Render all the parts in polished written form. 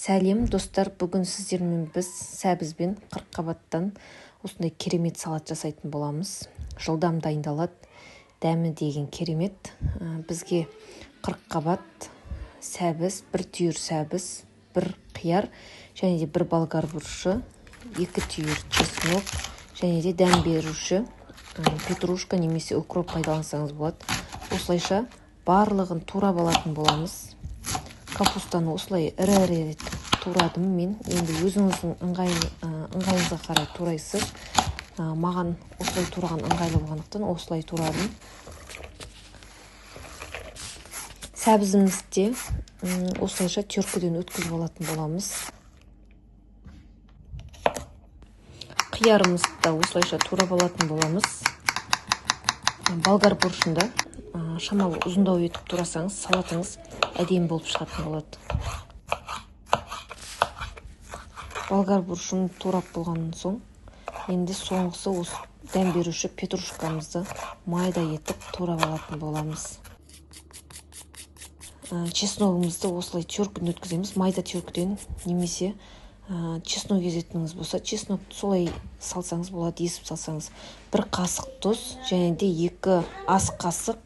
Сәлем достар, бүгін сіздермен біз сәбізбен қырыққабаттан осындай керемет салат жасайтын боламыз. Жылдам дайындалады, дәмі деген керемет. Бізге қырыққабат, сәбіз, бір түйір сәбіз, бір қияр, және де бір болгар бұрышы, 2 түйір чеснок, және де дәм беруші петрушка немесе укроп пайдалансаңыз болады. Осылайша барлығын турап алатын боламыз. Капустаны осылай ірі турадым мен. Енді өзіңіздің ыңғайыңызға қарай турайсыз. Маған осылай тураған ыңғайлы болғандықтан осылай турадым. Сәбізімізді осылайша теркіден өткізіп алатын боламыз. Қиярымызды да осылайша турап алатын боламыз. Болгар бұрышында шамалы ұзындау етіп турасаңыз, салатыңыз әдемі болып шығатын болады. Болгар бұрышын турап болған соң, енді соңғысы осы дәм беруші петрушкамызды майда етіп турап алатын боламыз. Чесногымызды осылай теркіден өткіземіз. Майда теркіден немесе чеснок езетіңіз болса, чеснокты солай салсаңыз болады, есіп салсаңыз. 1 қасық тұз және де 2 ас қасық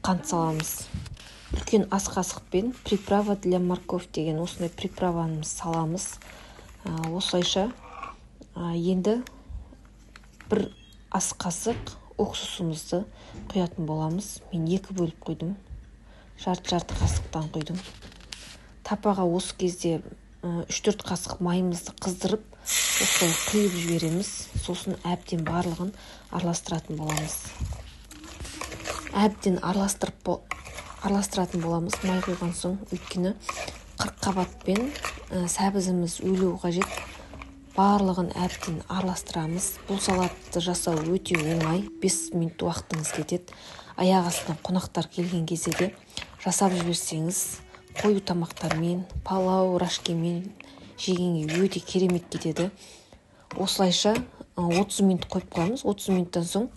қант саламыз. Үлкен ас қасықпен приправа для морковь деген осындай приправаны саламыз. Осылайша енді 1 ас қасық уксусымызды құятын боламыз. Мен 2 бөліп құйдым. Жарты қасықтан құйдым. Тапаға осы кезде 3-4 қасық майымызды қыздырып, осылай құйып жібереміз. Сосын әбден барлығын араластыратын боламыз. Әбден араластыратын боламыз май құйған соң, өйткені қырыққабатпен сәбізіміз өлу қажет. Барлығын әбден араластырамыз. Бұл салатты жасау өте оңай, 5 минут уақытыңыз кетеді. Аяқ астынан қонақтар келген кезде де жасап жіберсеңіз, қою тамақтармен, палау, рашкемен жегенге өте керемет кетеді. Осылайша 30 минут қойып қоямыз. 30 минуттан соң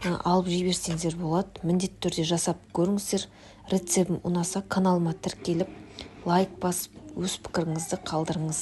алып жіберсеңіздер болады. Міндетті түрде жасап көріңіздер. Рецептім ұнаса каналыма тіркеліп, лайк басып, өз пікіріңізді қалдырыңыз.